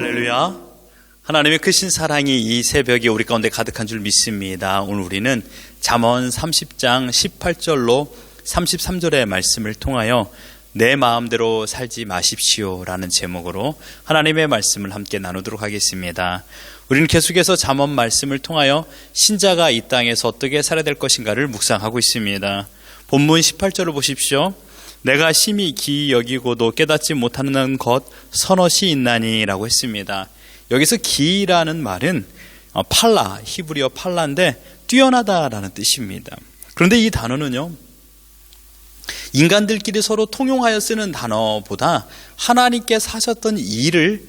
할렐루야. 하나님의 크신 사랑이 이 새벽에 우리 가운데 가득한 줄 믿습니다. 오늘 우리는 잠언 30장 18절로 33절의 말씀을 통하여 내 마음대로 살지 마십시오 라는 제목으로 하나님의 말씀을 함께 나누도록 하겠습니다. 우리는 계속해서 잠언 말씀을 통하여 신자가 이 땅에서 어떻게 살아야 될 것인가를 묵상하고 있습니다. 본문 18절을 보십시오. 내가 심히 기이 여기고도 깨닫지 못하는 것 서넛이 있나니 라고 했습니다. 여기서 기이라는 말은 팔라, 히브리어 팔라인데 뛰어나다라는 뜻입니다. 그런데 이 단어는요, 인간들끼리 서로 통용하여 쓰는 단어보다 하나님께서 하셨던 일을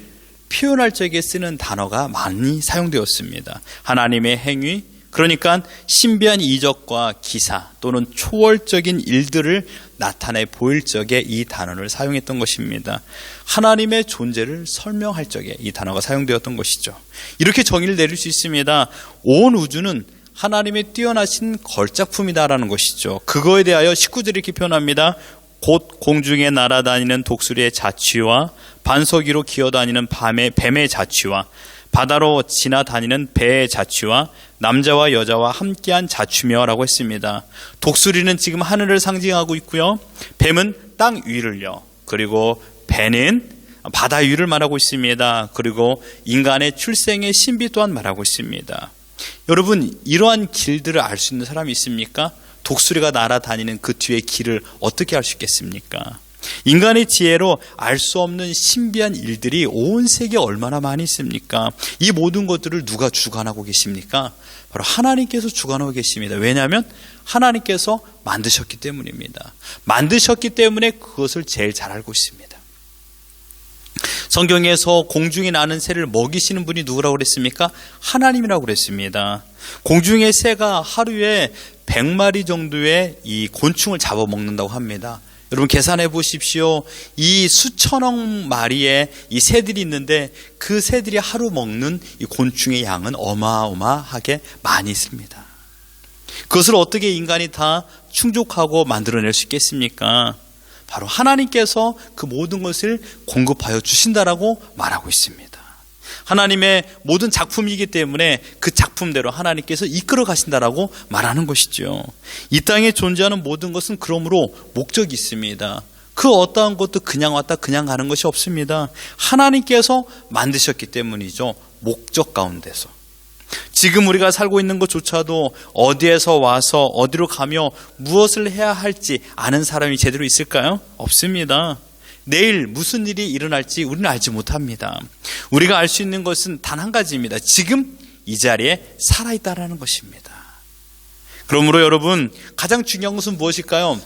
표현할 적에 쓰는 단어가 많이 사용되었습니다. 하나님의 행위, 그러니까 신비한 이적과 기사 또는 초월적인 일들을 나타내 보일 적에 이 단어를 사용했던 것입니다. 하나님의 존재를 설명할 적에 이 단어가 사용되었던 것이죠. 이렇게 정의를 내릴 수 있습니다. 온 우주는 하나님의 뛰어나신 걸작품이다라는 것이죠. 그거에 대하여 19절이 이렇게 표현합니다. 곧 공중에 날아다니는 독수리의 자취와 반석 위로 기어다니는 뱀의 자취와 바다로 지나다니는 배의 자취와 남자와 여자와 함께한 자취며 라고 했습니다. 독수리는 지금 하늘을 상징하고 있고요. 뱀은 땅 위를요. 그리고 배는 바다 위를 말하고 있습니다. 그리고 인간의 출생의 신비 또한 말하고 있습니다. 여러분, 이러한 길들을 알 수 있는 사람이 있습니까? 독수리가 날아다니는 그 뒤의 길을 어떻게 알 수 있겠습니까? 인간의 지혜로 알 수 없는 신비한 일들이 온 세계에 얼마나 많이 있습니까? 이 모든 것들을 누가 주관하고 계십니까? 바로 하나님께서 주관하고 계십니다. 왜냐하면 하나님께서 만드셨기 때문입니다. 만드셨기 때문에 그것을 제일 잘 알고 있습니다. 성경에서 공중에 나는 새를 먹이시는 분이 누구라고 그랬습니까? 하나님이라고 그랬습니다. 공중의 새가 하루에 100마리 정도의 이 곤충을 잡아먹는다고 합니다. 여러분 계산해 보십시오. 이 수천억 마리의 이 새들이 있는데 그 새들이 하루 먹는 이 곤충의 양은 어마어마하게 많이 있습니다. 그것을 어떻게 인간이 다 충족하고 만들어낼 수 있겠습니까? 바로 하나님께서 그 모든 것을 공급하여 주신다라고 말하고 있습니다. 하나님의 모든 작품이기 때문에 그 작품대로 하나님께서 이끌어 가신다라고 말하는 것이죠. 이 땅에 존재하는 모든 것은 그러므로 목적이 있습니다. 그 어떠한 것도 그냥 왔다 그냥 가는 것이 없습니다. 하나님께서 만드셨기 때문이죠. 목적 가운데서. 지금 우리가 살고 있는 것조차도 어디에서 와서 어디로 가며 무엇을 해야 할지 아는 사람이 제대로 있을까요? 없습니다. 내일 무슨 일이 일어날지 우리는 알지 못합니다. 우리가 알 수 있는 것은 단 한 가지입니다. 지금 이 자리에 살아있다라는 것입니다. 그러므로 여러분, 가장 중요한 것은 무엇일까요?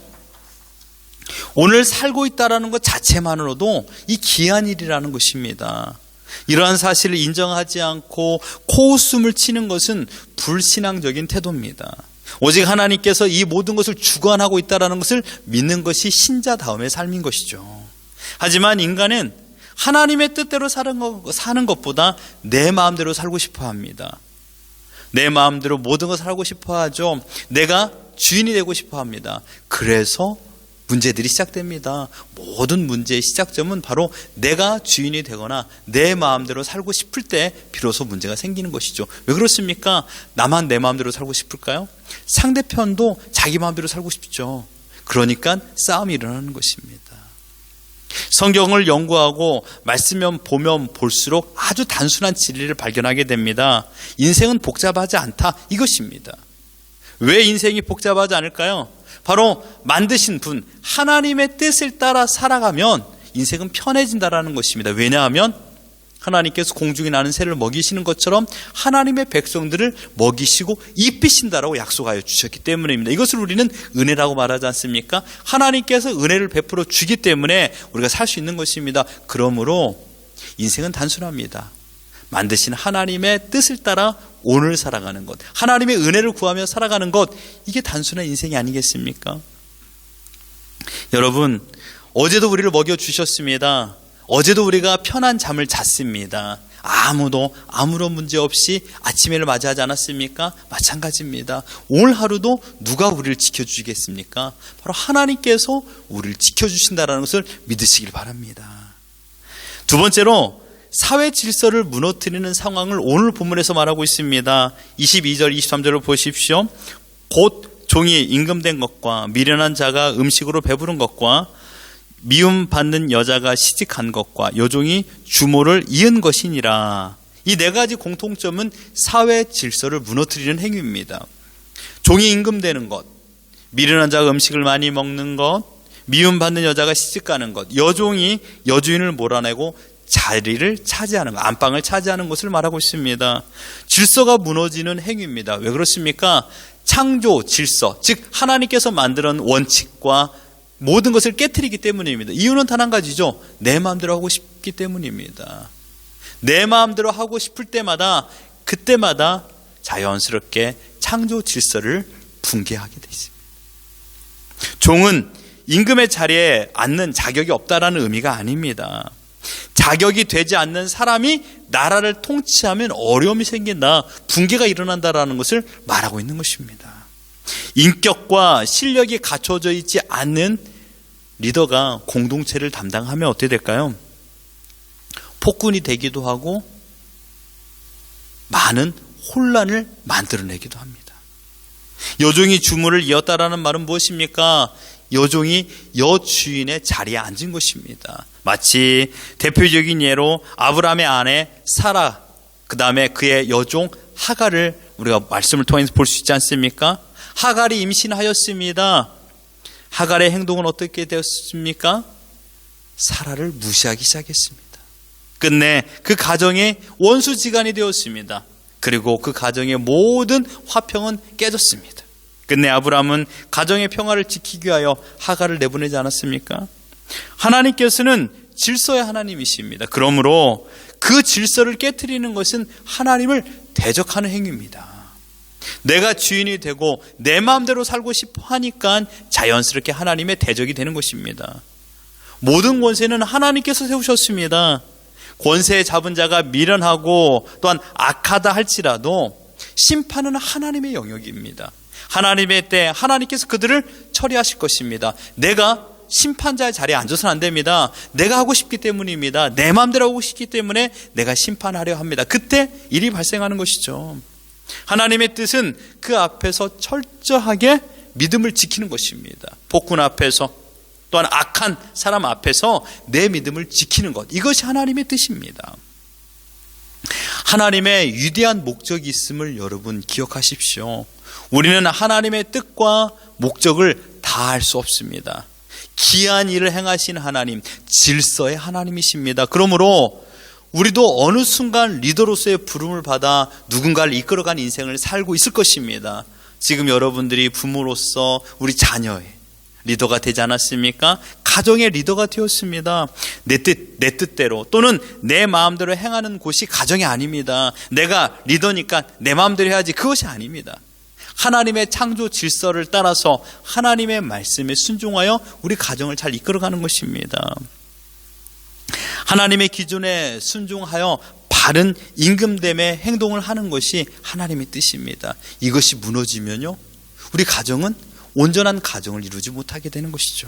오늘 살고 있다라는 것 자체만으로도 이 귀한 일이라는 것입니다. 이러한 사실을 인정하지 않고 코웃음을 치는 것은 불신앙적인 태도입니다. 오직 하나님께서 이 모든 것을 주관하고 있다는 것을 믿는 것이 신자다움의 삶인 것이죠. 하지만 인간은 하나님의 뜻대로 사는 것보다 내 마음대로 살고 싶어 합니다. 내 마음대로 모든 것을 하고 싶어 하죠. 내가 주인이 되고 싶어 합니다. 그래서 문제들이 시작됩니다. 모든 문제의 시작점은 바로 내가 주인이 되거나 내 마음대로 살고 싶을 때 비로소 문제가 생기는 것이죠. 왜 그렇습니까? 나만 내 마음대로 살고 싶을까요? 상대편도 자기 마음대로 살고 싶죠. 그러니까 싸움이 일어나는 것입니다. 성경을 연구하고 말씀을 보면 볼수록 아주 단순한 진리를 발견하게 됩니다. 인생은 복잡하지 않다, 이것입니다. 왜 인생이 복잡하지 않을까요? 바로 만드신 분, 하나님의 뜻을 따라 살아가면 인생은 편해진다라는 것입니다. 왜냐하면 하나님께서 공중에 나는 새를 먹이시는 것처럼 하나님의 백성들을 먹이시고 입히신다라고 약속하여 주셨기 때문입니다. 이것을 우리는 은혜라고 말하지 않습니까? 하나님께서 은혜를 베풀어 주기 때문에 우리가 살 수 있는 것입니다. 그러므로 인생은 단순합니다. 만드신 하나님의 뜻을 따라 오늘 살아가는 것, 하나님의 은혜를 구하며 살아가는 것, 이게 단순한 인생이 아니겠습니까? 여러분, 어제도 우리를 먹여주셨습니다. 어제도 우리가 편한 잠을 잤습니다. 아무도 아무런 문제 없이 아침을 맞이하지 않았습니까? 마찬가지입니다. 오늘 하루도 누가 우리를 지켜주시겠습니까? 바로 하나님께서 우리를 지켜주신다는 것을 믿으시길 바랍니다. 두 번째로 사회 질서를 무너뜨리는 상황을 오늘 본문에서 말하고 있습니다. 22절, 23절을 보십시오. 곧 종이 임금된 것과 미련한 자가 음식으로 배부른 것과 미움받는 여자가 시집간 것과 여종이 주모를 이은 것이니라. 이 네 가지 공통점은 사회 질서를 무너뜨리는 행위입니다. 종이 임금되는 것, 미련한 자가 음식을 많이 먹는 것, 미움받는 여자가 시집가는 것, 여종이 여주인을 몰아내고 자리를 차지하는 것, 안방을 차지하는 것을 말하고 있습니다. 질서가 무너지는 행위입니다. 왜 그렇습니까? 창조 질서, 즉 하나님께서 만드는 원칙과 모든 것을 깨트리기 때문입니다. 이유는 단 한 가지죠. 내 마음대로 하고 싶기 때문입니다. 내 마음대로 하고 싶을 때마다 그때마다 자연스럽게 창조 질서를 붕괴하게 되어 있습니다. 종은 임금의 자리에 앉는 자격이 없다라는 의미가 아닙니다. 자격이 되지 않는 사람이 나라를 통치하면 어려움이 생긴다, 붕괴가 일어난다라는 것을 말하고 있는 것입니다. 인격과 실력이 갖춰져 있지 않는 리더가 공동체를 담당하면 어떻게 될까요? 폭군이 되기도 하고 많은 혼란을 만들어내기도 합니다. 여종이 주모를 이었다라는 말은 무엇입니까? 여종이 여주인의 자리에 앉은 것입니다. 마치 대표적인 예로 아브라함의 아내 사라, 그 다음에 그의 여종 하갈을 우리가 말씀을 통해서 볼 수 있지 않습니까? 하갈이 임신하였습니다. 하갈의 행동은 어떻게 되었습니까? 사라를 무시하기 시작했습니다. 끝내 그 가정의 원수지간이 되었습니다. 그리고 그 가정의 모든 화평은 깨졌습니다. 끝내 아브라함은 가정의 평화를 지키기 위하여 하갈을 내보내지 않았습니까? 하나님께서는 질서의 하나님이십니다. 그러므로 그 질서를 깨트리는 것은 하나님을 대적하는 행위입니다. 내가 주인이 되고 내 마음대로 살고 싶어 하니까 자연스럽게 하나님의 대적이 되는 것입니다. 모든 권세는 하나님께서 세우셨습니다. 권세 잡은 자가 미련하고 또한 악하다 할지라도 심판은 하나님의 영역입니다. 하나님의 때 하나님께서 그들을 처리하실 것입니다. 내가 심판자의 자리에 앉아서는 안 됩니다. 내가 하고 싶기 때문입니다. 내 마음대로 하고 싶기 때문에 내가 심판하려 합니다. 그때 일이 발생하는 것이죠. 하나님의 뜻은 그 앞에서 철저하게 믿음을 지키는 것입니다. 폭군 앞에서 또한 악한 사람 앞에서 내 믿음을 지키는 것, 이것이 하나님의 뜻입니다. 하나님의 위대한 목적이 있음을 여러분 기억하십시오. 우리는 하나님의 뜻과 목적을 다 알 수 없습니다. 기이한 일을 행하신 하나님, 질서의 하나님이십니다. 그러므로 우리도 어느 순간 리더로서의 부름을 받아 누군가를 이끌어간 인생을 살고 있을 것입니다. 지금 여러분들이 부모로서 우리 자녀의 리더가 되지 않았습니까? 가정의 리더가 되었습니다. 내 뜻대로 또는 내 마음대로 행하는 곳이 가정이 아닙니다. 내가 리더니까 내 마음대로 해야지, 그것이 아닙니다. 하나님의 창조 질서를 따라서 하나님의 말씀에 순종하여 우리 가정을 잘 이끌어가는 것입니다. 하나님의 기준에 순종하여 바른 임금됨의 행동을 하는 것이 하나님의 뜻입니다. 이것이 무너지면요, 우리 가정은 온전한 가정을 이루지 못하게 되는 것이죠.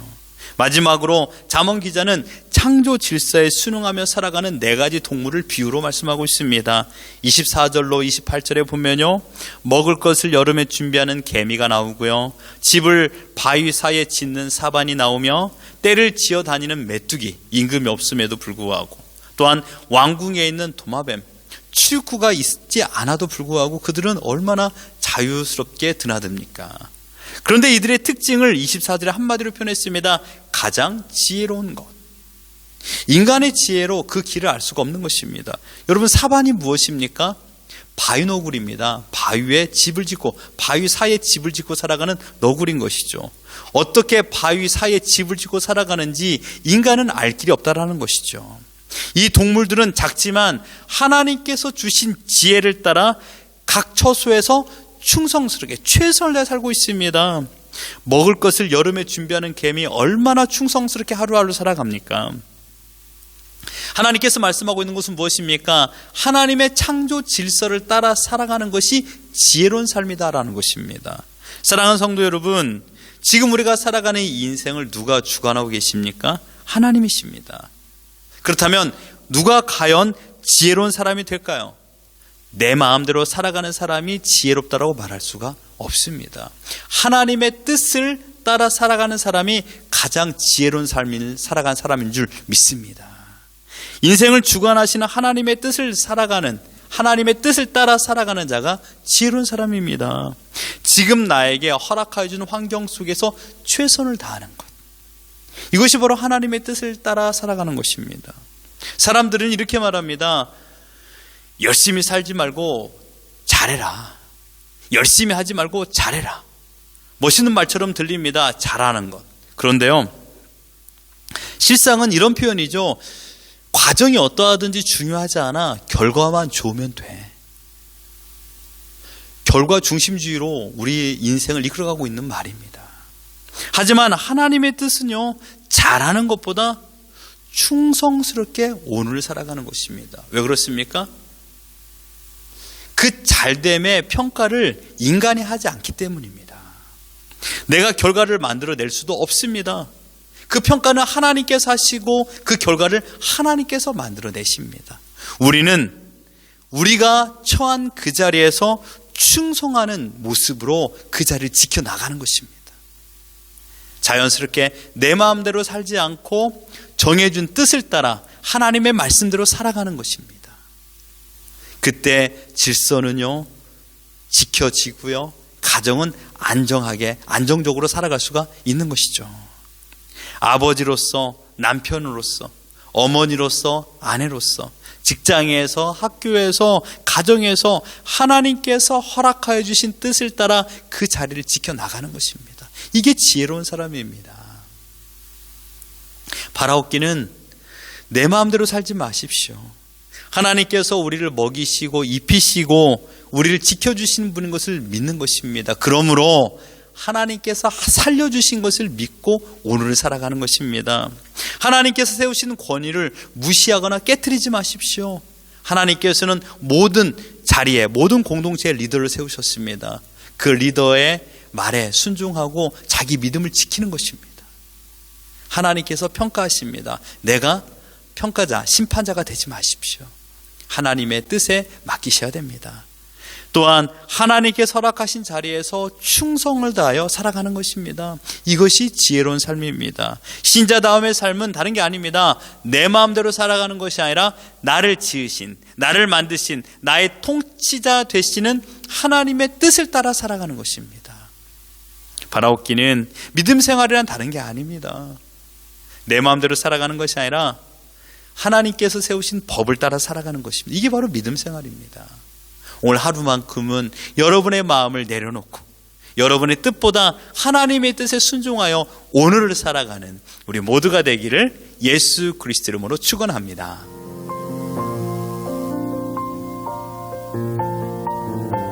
마지막으로 잠언 기자는 창조 질서에 순응하며 살아가는 네 가지 동물을 비유로 말씀하고 있습니다. 24절로 28절에 보면요, 먹을 것을 여름에 준비하는 개미가 나오고요, 집을 바위 사이에 짓는 사반이 나오며 떼를 지어 다니는 메뚜기, 임금이 없음에도 불구하고, 또한 왕궁에 있는 도마뱀, 출입구가 있지 않아도 불구하고 그들은 얼마나 자유스럽게 드나듭니까? 그런데 이들의 특징을 24절에 한마디로 표현했습니다. 가장 지혜로운 것. 인간의 지혜로 그 길을 알 수가 없는 것입니다. 여러분, 사반이 무엇입니까? 바위 너구리입니다. 바위에 집을 짓고, 바위 사이에 집을 짓고 살아가는 너구리인 것이죠. 어떻게 바위 사이에 집을 짓고 살아가는지 인간은 알 길이 없다라는 것이죠. 이 동물들은 작지만 하나님께서 주신 지혜를 따라 각 처소에서 충성스럽게 최선을 다해 살고 있습니다. 먹을 것을 여름에 준비하는 개미 얼마나 충성스럽게 하루하루 살아갑니까? 하나님께서 말씀하고 있는 것은 무엇입니까? 하나님의 창조 질서를 따라 살아가는 것이 지혜로운 삶이다라는 것입니다. 사랑하는 성도 여러분, 지금 우리가 살아가는 이 인생을 누가 주관하고 계십니까? 하나님이십니다. 그렇다면 누가 과연 지혜로운 사람이 될까요? 내 마음대로 살아가는 사람이 지혜롭다라고 말할 수가 없습니다. 하나님의 뜻을 따라 살아가는 사람이 가장 지혜로운 삶을 살아간 사람인 줄 믿습니다. 인생을 주관하시는 하나님의 뜻을 따라 살아가는 자가 지혜로운 사람입니다. 지금 나에게 허락하여 주는 환경 속에서 최선을 다하는 것, 이것이 바로 하나님의 뜻을 따라 살아가는 것입니다. 사람들은 이렇게 말합니다. 열심히 살지 말고 잘해라. 열심히 하지 말고 잘해라. 멋있는 말처럼 들립니다. 잘하는 것. 그런데요, 실상은 이런 표현이죠. 과정이 어떠하든지 중요하지 않아. 결과만 좋으면 돼. 결과 중심주의로 우리 인생을 이끌어가고 있는 말입니다. 하지만 하나님의 뜻은요, 잘하는 것보다 충성스럽게 오늘을 살아가는 것입니다. 왜 그렇습니까? 그 잘됨의 평가를 인간이 하지 않기 때문입니다. 내가 결과를 만들어낼 수도 없습니다. 그 평가는 하나님께서 하시고 그 결과를 하나님께서 만들어내십니다. 우리는 우리가 처한 그 자리에서 충성하는 모습으로 그 자리를 지켜나가는 것입니다. 자연스럽게 내 마음대로 살지 않고 정해준 뜻을 따라 하나님의 말씀대로 살아가는 것입니다. 그때 질서는요, 지켜지고요, 가정은 안정적으로 살아갈 수가 있는 것이죠. 아버지로서, 남편으로서, 어머니로서, 아내로서, 직장에서, 학교에서, 가정에서 하나님께서 허락하여 주신 뜻을 따라 그 자리를 지켜나가는 것입니다. 이게 지혜로운 사람입니다. 바라옵기는 내 마음대로 살지 마십시오. 하나님께서 우리를 먹이시고 입히시고 우리를 지켜주시는 분인 것을 믿는 것입니다. 그러므로 하나님께서 살려주신 것을 믿고 오늘을 살아가는 것입니다. 하나님께서 세우시는 권위를 무시하거나 깨트리지 마십시오. 하나님께서는 모든 자리에, 모든 공동체의 리더를 세우셨습니다. 그 리더의 말에 순종하고 자기 믿음을 지키는 것입니다. 하나님께서 평가하십니다. 내가 평가자, 심판자가 되지 마십시오. 하나님의 뜻에 맡기셔야 됩니다. 또한 하나님께서 허락하신 자리에서 충성을 다하여 살아가는 것입니다. 이것이 지혜로운 삶입니다. 신자다움의 삶은 다른 게 아닙니다. 내 마음대로 살아가는 것이 아니라 나를 지으신, 나를 만드신, 나의 통치자 되시는 하나님의 뜻을 따라 살아가는 것입니다. 바라옵기는 믿음 생활이란 다른 게 아닙니다. 내 마음대로 살아가는 것이 아니라 하나님께서 세우신 법을 따라 살아가는 것입니다. 이게 바로 믿음 생활입니다. 오늘 하루만큼은 여러분의 마음을 내려놓고 여러분의 뜻보다 하나님의 뜻에 순종하여 오늘을 살아가는 우리 모두가 되기를 예수 그리스도 이름으로 축원합니다.